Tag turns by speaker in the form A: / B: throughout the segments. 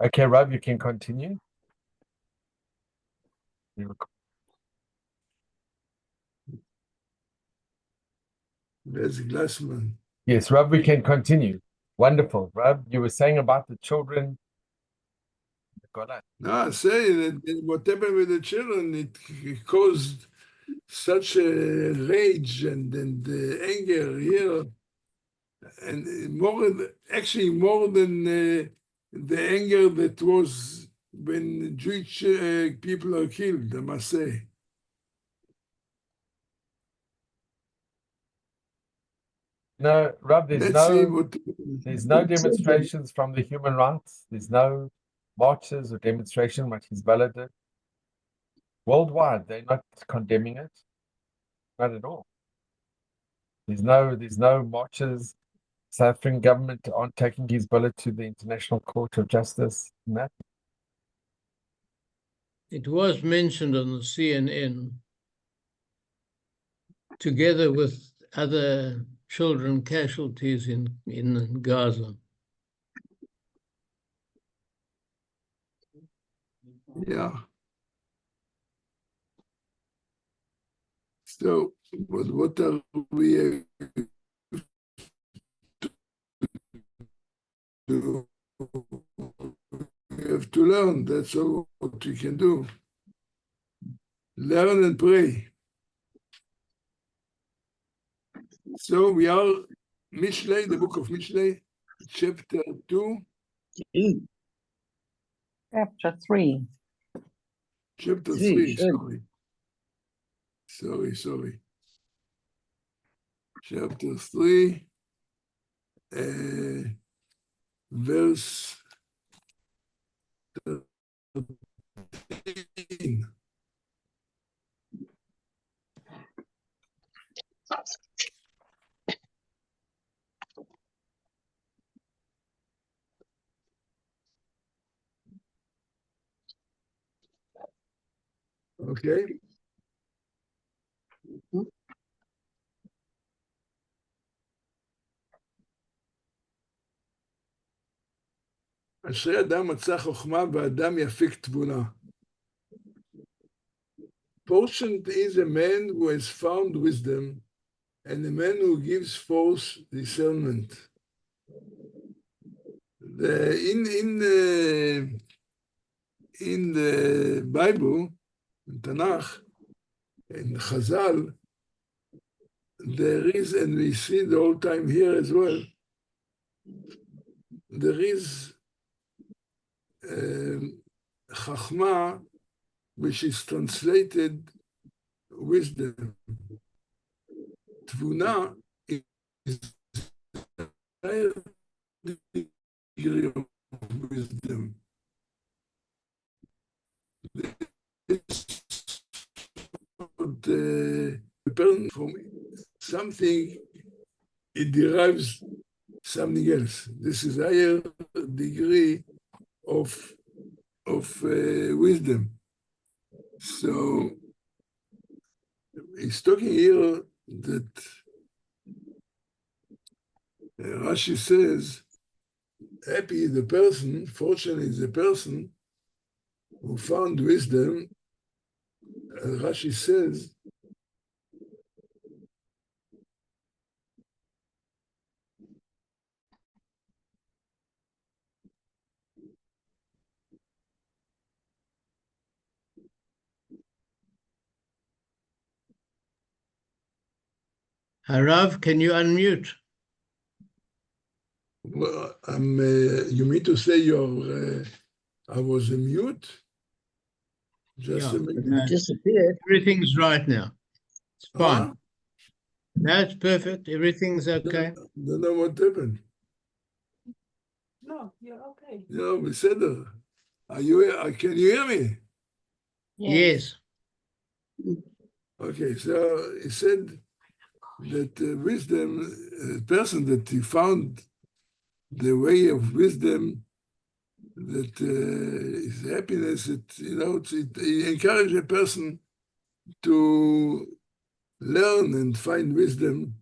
A: Okay, Rav, you can continue.
B: There's Glassman.
A: Yes, Rav, we can continue. Wonderful. Rav, you were saying about the children.
B: No, I say that what happened with the children, it caused such a rage and anger here, and actually more than the anger that was when Jewish people are killed, I must say.
A: No, Rav, there's no demonstrations from the human rights. There's no marches or demonstration like Hezbollah did. Worldwide, they're not condemning it. Not at all. There's no marches. South African government aren't taking Hezbollah to the International Court of Justice. No.
C: It was mentioned on the CNN together with other children casualties in Gaza.
B: Yeah. So, what are we do? We have to learn. That's all what we can do. Learn and pray. So we are Mishlei, the book of Mishlei, chapter 2.
D: Chapter 3.
B: Chapter 3, sorry. Chapter 3, verse 13. Okay. אשרי אדם מצא חוכמה ואדם יפיק תבונה. Fortunate is a man who has found wisdom and a man who gives forth discernment. In the Bible, in Tanakh, in Chazal, there is, and we see the whole time here as well, there is Chachma, which is translated wisdom. Tvuna is a higher degree of wisdom. The person from something, it derives something else. This is a higher degree of wisdom. So he's talking here that Rashi says, happy is the person, fortunate is the person who found wisdom. Rashi says,
C: Harav, can you unmute?
B: well, you mean to say I was a mute? Just a minute.
D: Disappeared.
C: Everything's right now. It's fine. That's perfect. Everything's okay.
B: I don't know what happened.
D: No, you're okay.
B: No, Beseder. Can you hear me?
C: Yes.
B: Okay, so he said that wisdom, the person that he found the way of wisdom, that is happiness, it encourages a person to learn and find wisdom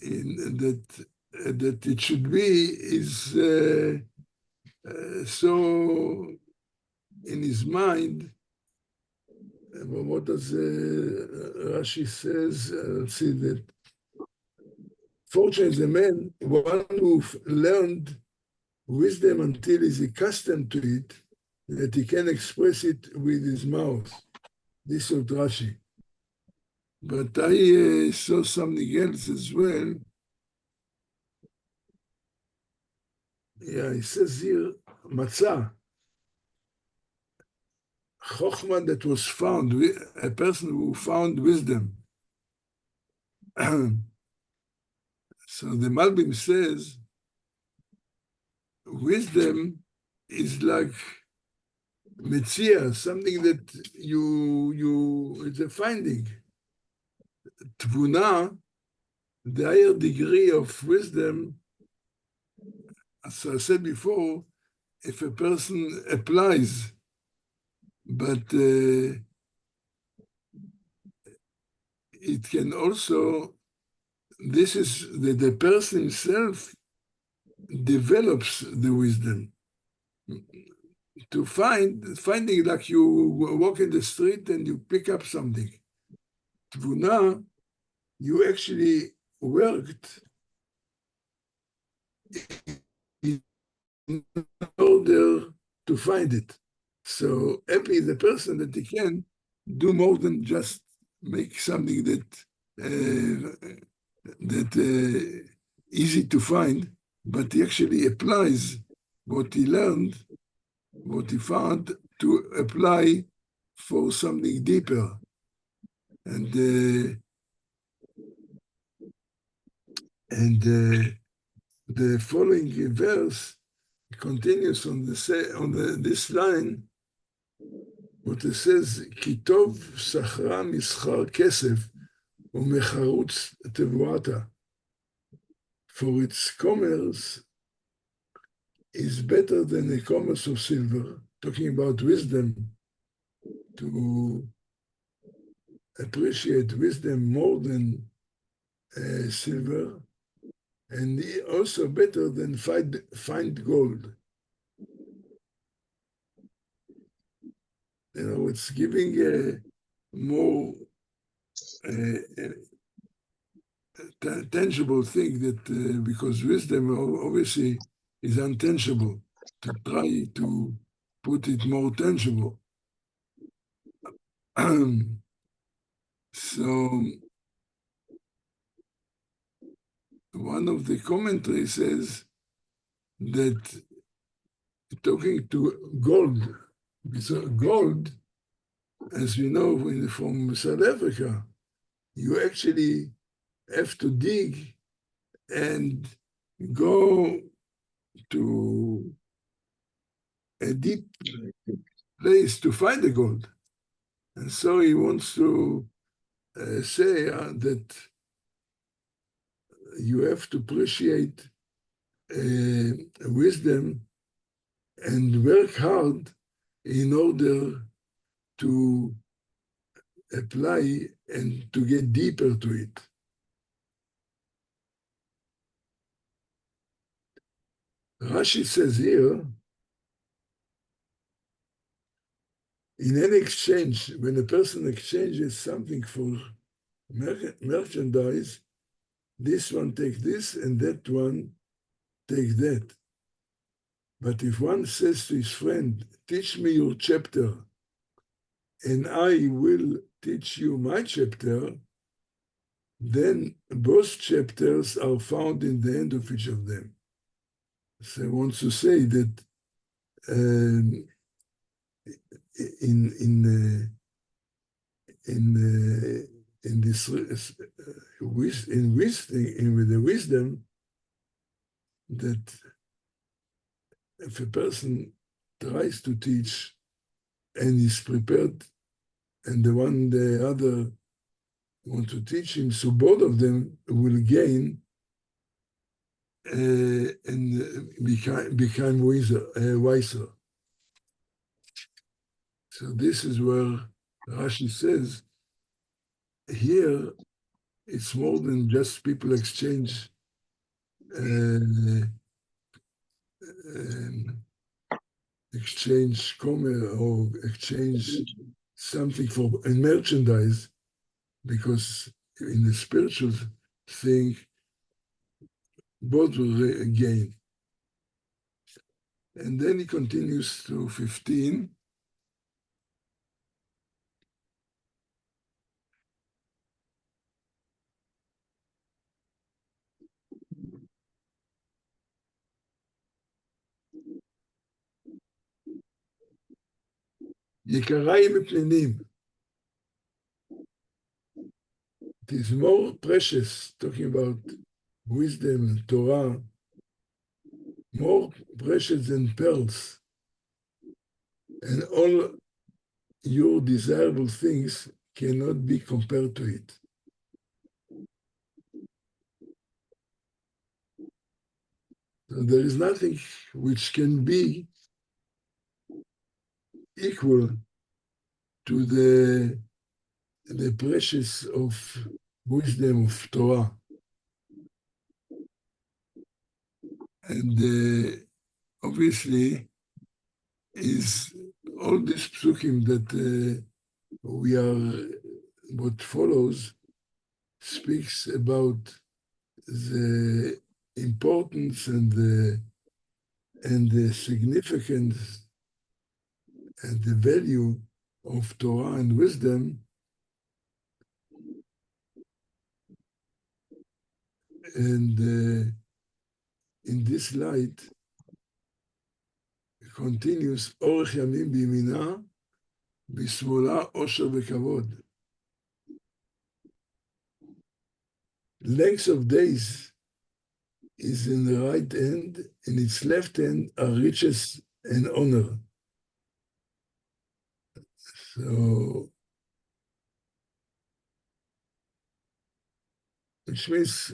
B: in that it should be is So in his mind, what does Rashi says? Let's see that. Fortunate is the man, one who learned wisdom until he's accustomed to it, that he can express it with his mouth. This is Rashi. But I saw something else as well. Yeah, it says here, matzah. Chokhmah that was found, a person who found wisdom. So the Malbim says, wisdom is like metzia, something that it's a finding. Tvuna, the higher degree of wisdom, as I said before, if a person applies, but it can also, this is the person himself develops the wisdom. To finding like you walk in the street and you pick up something. Tvuna, you actually worked in order to find it. So happy is the person that he can do more than just make something that easy to find, but he actually applies what he learned, what he found, to apply for something deeper. And the following verse continues on this line, what it says, Kitov sachra mischar kesef umecharutz tevuata. For its commerce is better than the commerce of silver, talking about wisdom, to appreciate wisdom more than silver, and also better than find gold. You know, it's giving a more tangible thing that because wisdom obviously is untangible, to try to put it more tangible. So one of the commentaries says that talking to gold, because gold, as we know from South Africa, you actually have to dig and go to a deep place to find the gold. And so he wants to say that you have to appreciate wisdom and work hard in order to apply and to get deeper to it. Rashi says here, in any exchange, when a person exchanges something for merchandise, this one takes this and that one takes that. But if one says to his friend, teach me your chapter, and I will teach you my chapter, then both chapters are found in the end of each of them. So I want to say that with the wisdom, that if a person tries to teach and is prepared, and the other want to teach him, so both of them will gain and become wiser. So this is where Rashi says, here it's more than just people exchange exchange commerce or exchange something for a merchandise, because in the spiritual thing, both will gain. And then he continues to 15. יקריי מפנינים. It is more precious, talking about wisdom, Torah, more precious than pearls. And all your desirable things cannot be compared to it. So there is nothing which can be equal to the precious of wisdom of Torah. And obviously, is all these psukim that what follows speaks about the importance and the significance and the value of Torah and wisdom. And in this light, continues אורך ימים בימינה, בשמאלה עושר וכבוד. Length of days is in the right hand, in its left hand are riches and honor. So, which means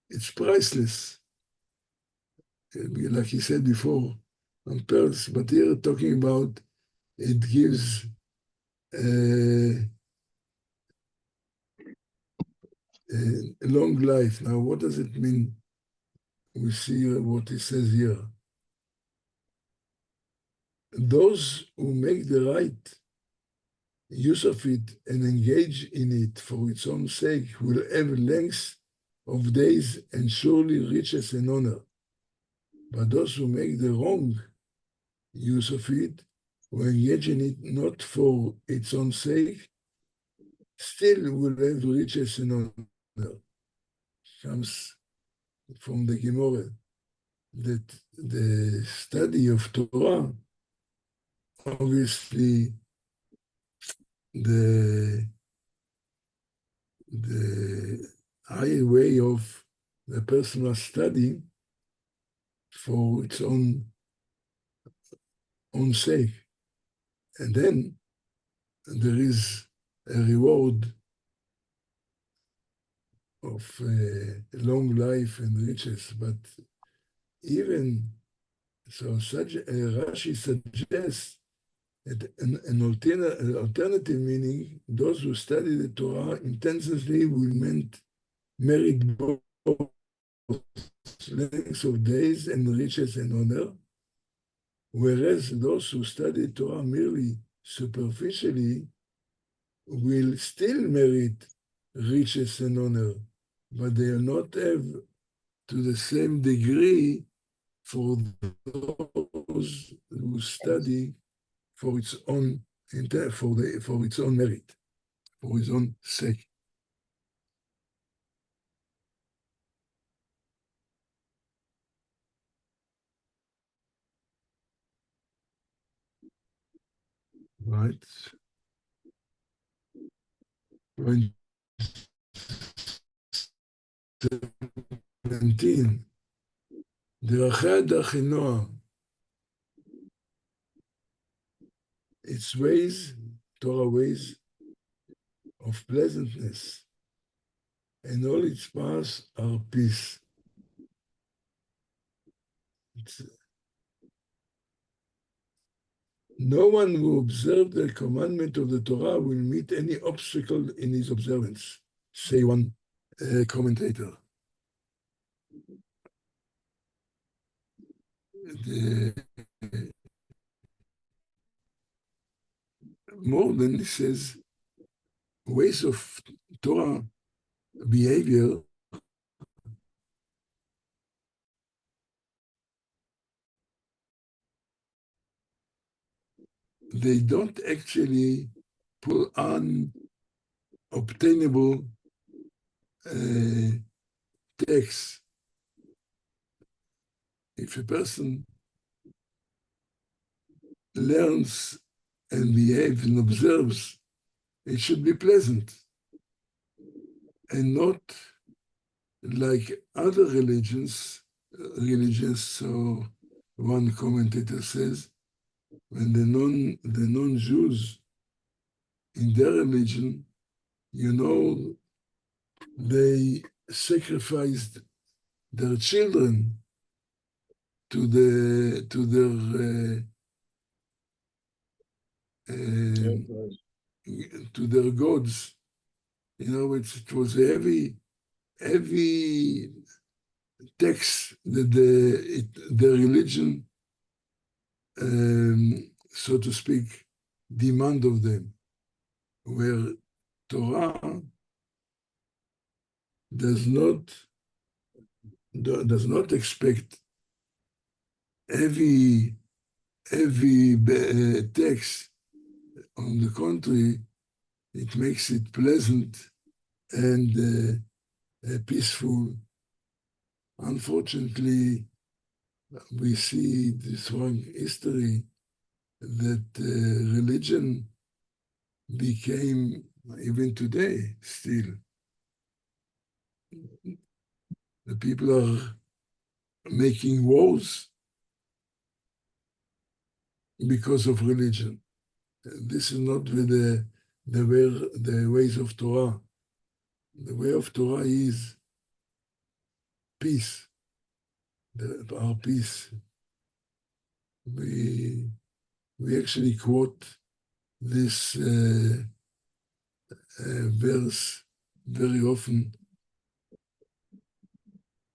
B: it's priceless. Like he said before, on pearls, but here talking about it gives a long life. Now, what does it mean? We see what he says here. Those who make the right use of it and engage in it for its own sake will have length of days and surely riches and honor. But those who make the wrong use of it, who engage in it not for its own sake, still will have riches and honor. Comes from the Gemara that the study of Torah, obviously, the higher way of the personal study for its own sake. And then there is a reward of long life and riches. But even so, such Rashi suggests that an alternative meaning, those who study the Torah intensively will merit both length of days and riches and honor, whereas those who study Torah merely superficially will still merit riches and honor, but they will not have to the same degree for those who study for its own for its own merit, for its own sake. Right. Point 17. דרכיה דרכי נועם. Its ways, Torah ways of pleasantness, and all its paths are peace. No one who observes the commandment of the Torah will meet any obstacle in his observance, say one commentator. more than, he says, ways of Torah behavior they don't actually pull on obtainable text. If a person learns and behaves and observes, it should be pleasant and not like other religions. So one commentator says, when the non-Jews in their religion, they sacrificed their children to their to their gods. It was a heavy tax that the religion, so to speak, demand of them, where Torah does not expect heavy tax. On the contrary, it makes it pleasant and peaceful. Unfortunately, we see this wrong history that religion became, even today, still, the people are making wars because of religion. This is not with the ways of Torah. The way of Torah is peace, our peace. We actually quote this verse very often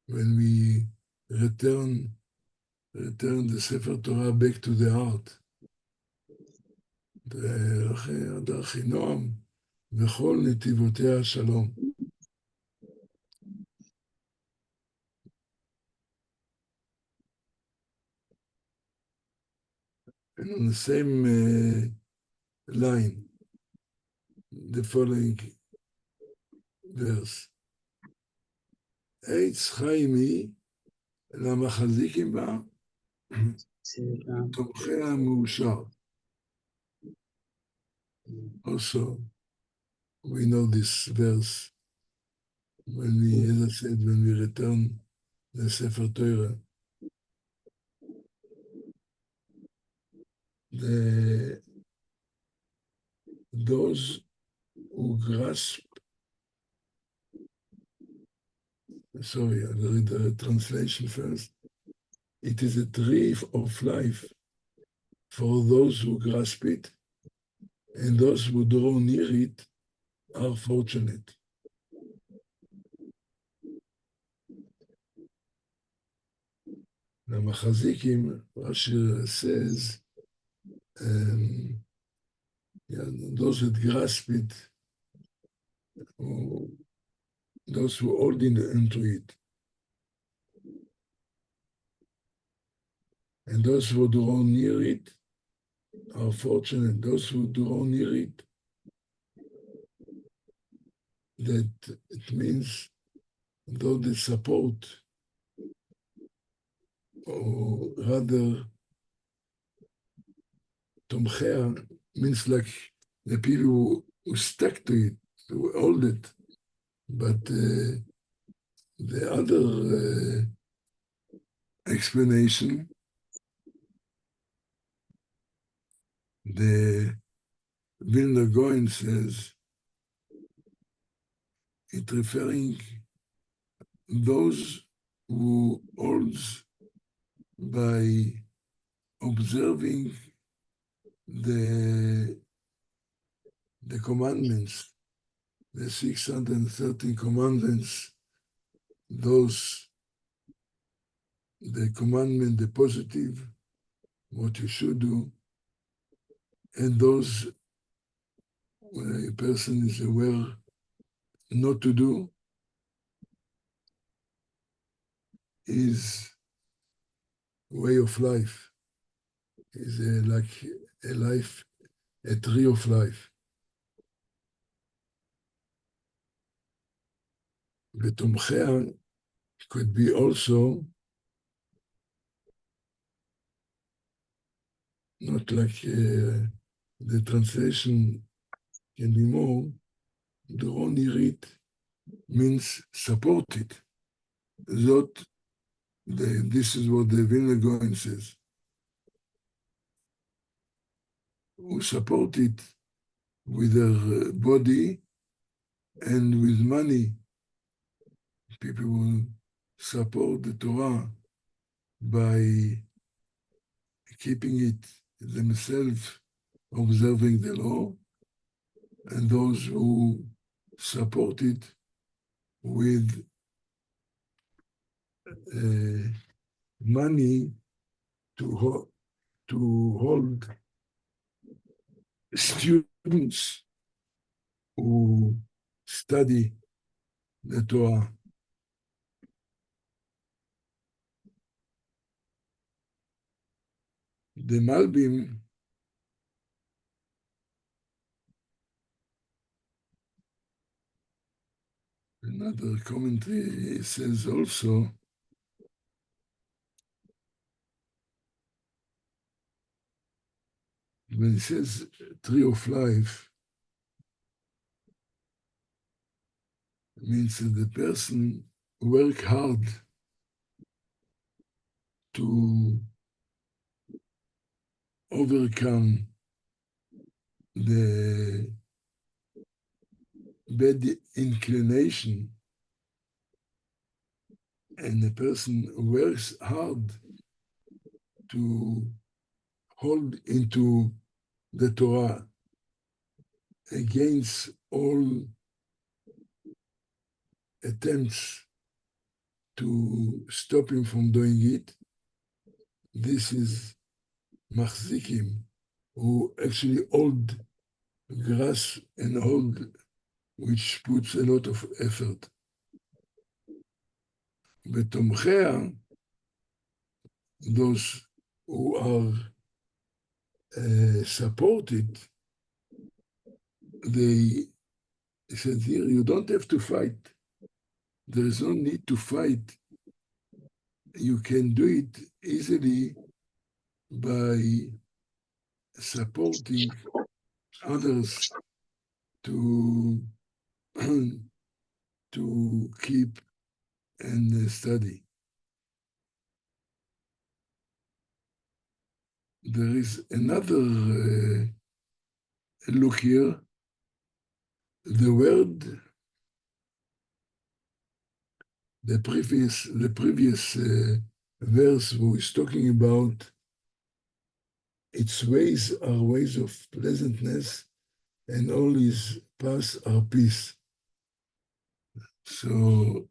B: when we return the Sefer Torah back to the heart. דרכי נועם וכל נתיבותיה שלום. And on the same line, the following verse. עץ חיים היא למחזיקים בה, תומכיה מאושר. Also, we know this verse when we, as I said, when we return the Sefer Torah. Those who grasp, sorry, I'll read the translation first. It is a tree of life for those who grasp it, and those who draw near it are fortunate. The Machazikim, Rashi says, those that grasp it, those who hold into it, and those who draw near it are fortunate. Those who draw near it, that it means though they support, or rather, Tomchea means like the people who stuck to it, who hold it. But the other explanation, the Vilna Gaon says, it referring those who holds by observing the commandments, the 613 commandments, those, the commandment, the positive, what you should do, and those when a person is aware not to do, is way of life, is like a life, a tree of life. ותומכיה could be also not like the translation can be more, דורון עירית means supported. This is what the Vilna Gaon says. Who support it with their body and with money. People will support the Torah by keeping it themselves, observing the law, and those who support it with money to hold students who study the Torah. The Malbim another commentary says also when it says tree of life, it means that the person work hard to overcome the bad inclination, and the person works hard to hold into the Torah against all attempts to stop him from doing it. This is machzikim, who actually hold grass and hold, which puts a lot of effort. ותומכיה, those who are supported, they said here, you don't have to fight. There is no need to fight. You can do it easily by supporting others to keep and study. There is another look here. The word, the previous verse who is talking about its ways are ways of pleasantness, and all his paths are peace. So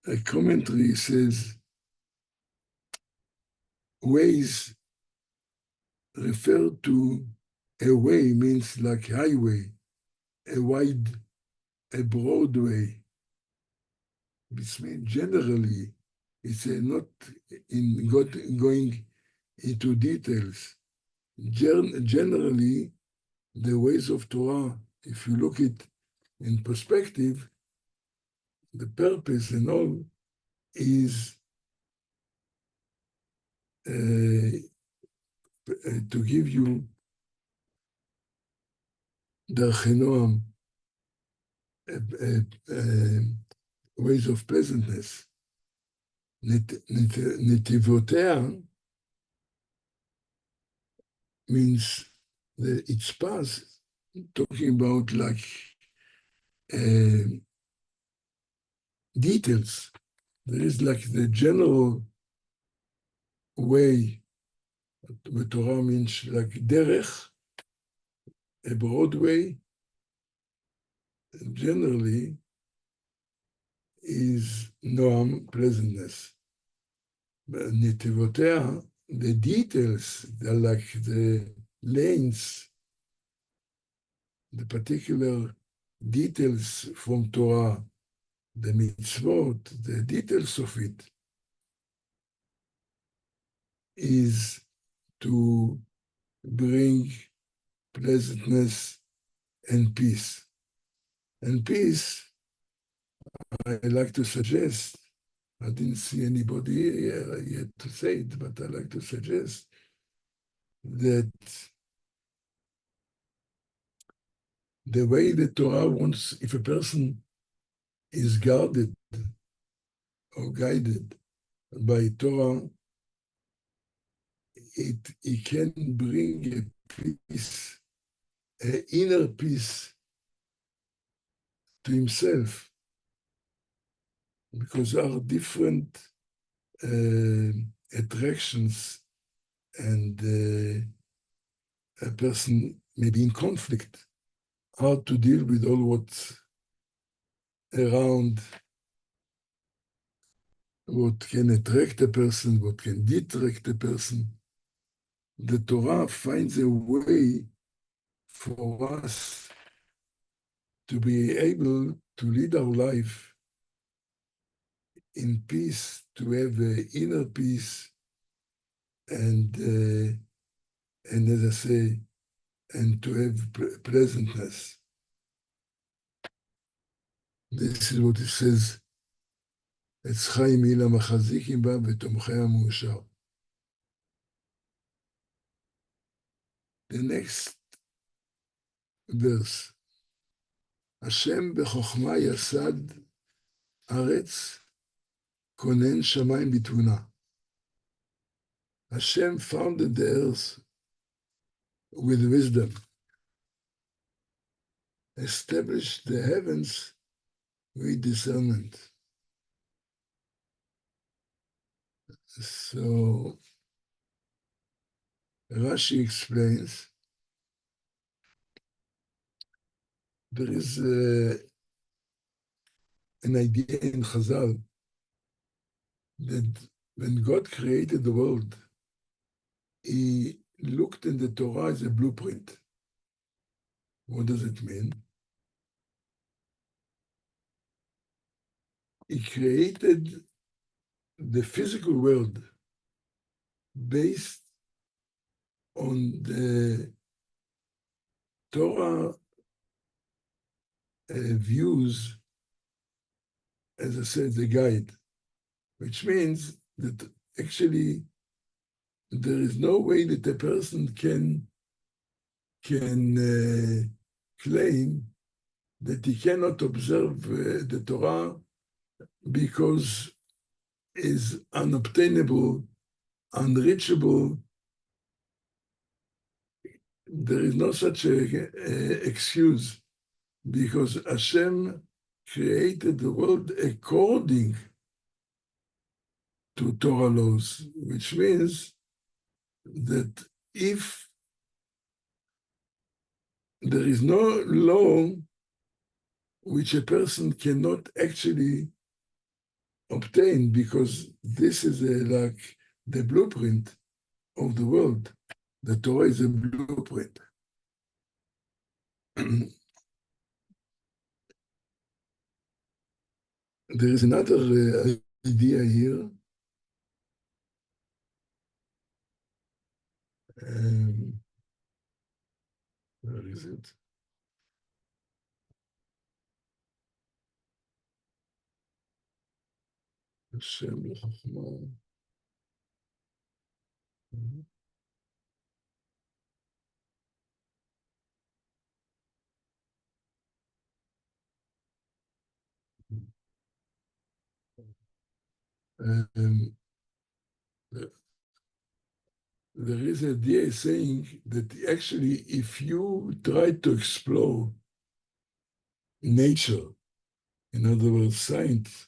B: a commentary says ways refer to a way, means like highway, a wide, a broad way. Which means generally, it's not in going into details. Generally, the ways of Torah, if you look at in perspective, the purpose and all is to give you דרכי נועם, ways of pleasantness. נתיבותיה means that its path, talking about like details. There is like the general way, the Torah means like derech, a broad way, generally is noam, pleasantness. But netivotea, the details, they're like the lanes the particular details from Torah, the mitzvot, the details of it, is to bring pleasantness and peace. And peace, I like to suggest, I didn't see anybody here yet to say it, but I like to suggest that the way the Torah wants, if a person is guarded or guided by Torah, it can bring a peace, an inner peace to himself, because there are different attractions, and a person may be in conflict, how to deal with all what's around, what can attract a person, what can detract a person. The Torah finds a way for us to be able to lead our life in peace, to have inner peace, and as I say, and to have pleasantness. This is what it says, עץ חיים היא למחזיקים בה ותומכי המאושר. The next verse, השם בחוכמה יסד ארץ, כונן שמיים בתבונה. Hashem founded the earth with wisdom, established the heavens with discernment. So Rashi explains, there is an idea in Chazal that when God created the world, he looked in the Torah as a blueprint. What does it mean? He created the physical world based on the Torah views, as I said, the guide, which means that actually there is no way that a person can claim that he cannot observe the Torah because is unobtainable, unreachable. There is no such excuse, because Hashem created the world according to Torah laws, which means that if there is no law which a person cannot actually obtain, because this is like the blueprint of the world. The Torah is a blueprint. There is another idea here. Where is it? Hashem l'chachma. There is a idea saying that actually, if you try to explore nature, in other words, science,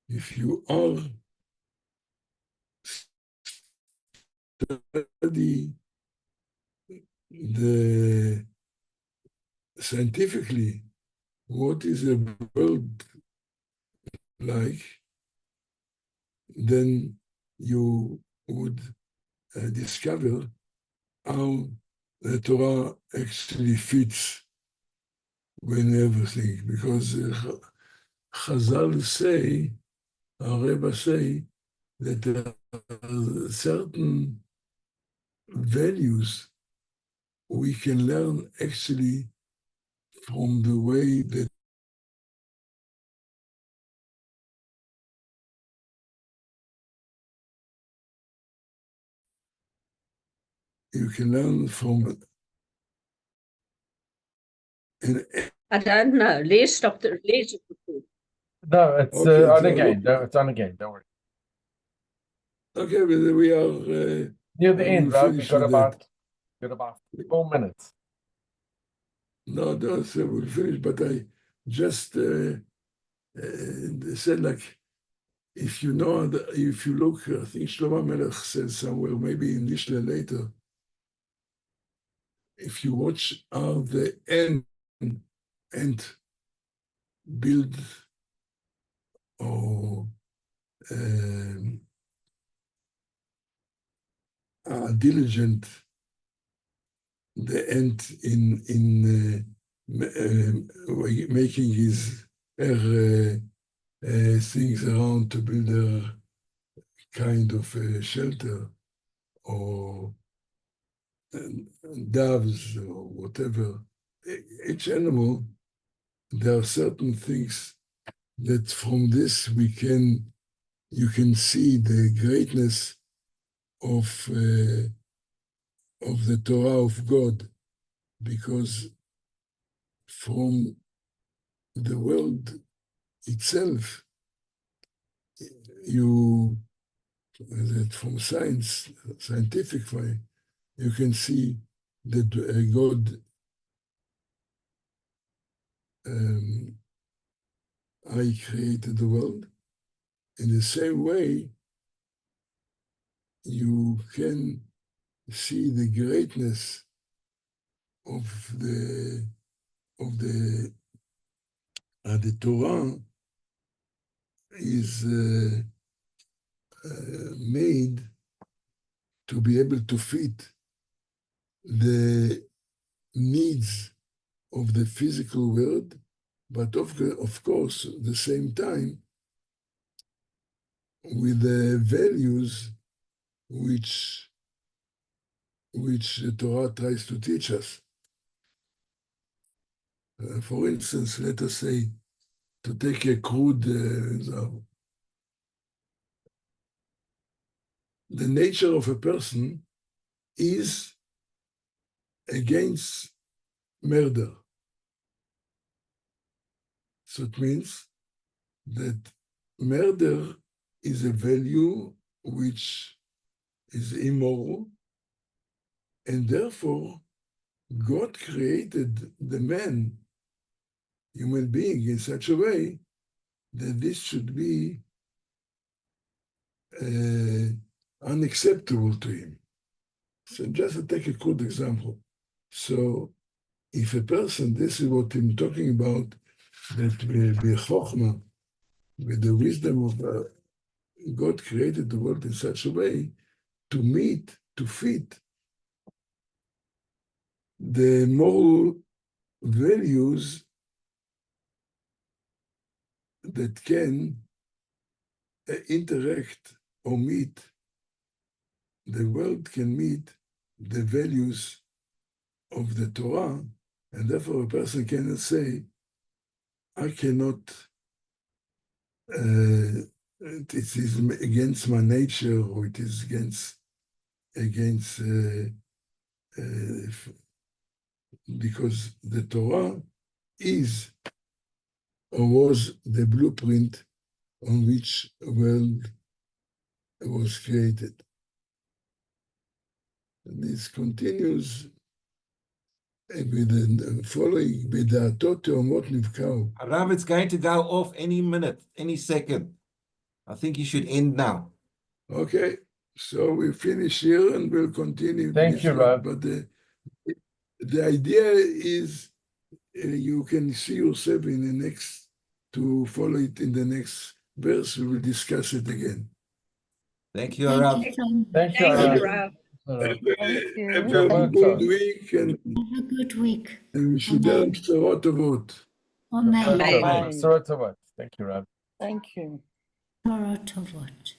B: if you are study the scientifically what is a world like, then you would discover how the Torah actually fits when everything, because Chazal say, our Rebbe say, that there are certain values we can learn actually from the way that you can learn from.
E: I don't know. Lees, Dr. Lees.
A: No, it's
B: Okay,
A: on
B: so
A: again.
B: look-
A: No, it's on again. Don't worry.
B: Okay, but we are
A: Near the end,
B: we'll
A: Rav. We
B: finish
A: got
B: with that.
A: about 4 minutes.
B: No, we'll finish, but I just said, like, if you know, if you look, I think Shlomo Melech said somewhere, maybe in Mishlei later, if you watch how the ant build or diligent the ant in making his things around to build a kind of shelter or doves or whatever. Each animal, there are certain things that from this you can see the greatness of the Torah of God, because from the world itself, from scientific way, you can see that God I created the world. In the same way, you can see the greatness of the Torah is made to be able to fit the needs of the physical world, but of course, at the same time, with the values which the Torah tries to teach us. For instance, let us say, to take a crude example, the nature of a person is against murder. So it means that murder is a value which is immoral, and therefore God created the man, human being, in such a way that this should be unacceptable to him. So just to take a good example. So if a person, this is what I'm talking about, that b'chokhmah, with the wisdom of God created the world in such a way to fit the moral values that can interact or meet, the world can meet the values of the Torah, and therefore a person cannot say, I cannot, it is against my nature, or it is against because the Torah is or was the blueprint on which the world was created. And this continues with the following, בדעתו תאומות נבקעו.
F: Rav, it's going to go off any minute, any second. I think you should end now.
B: Okay, so we finish here and we'll continue.
A: Thank you, Rav.
B: But the idea is you can see yourself in the next, to follow it in the next verse. We will discuss it again.
F: Thank you, Rav.
A: Thank you,
E: Thank
A: Rav.
E: you, Rav.
A: Alright.
B: Have
D: you.
B: a good week and
G: Have a good week.
B: שיהיה בשורות טובות.
G: Amen.
D: Bye.
A: Sorry to what. Thank you, Rab.
D: Thank you.
G: Torah Tovot.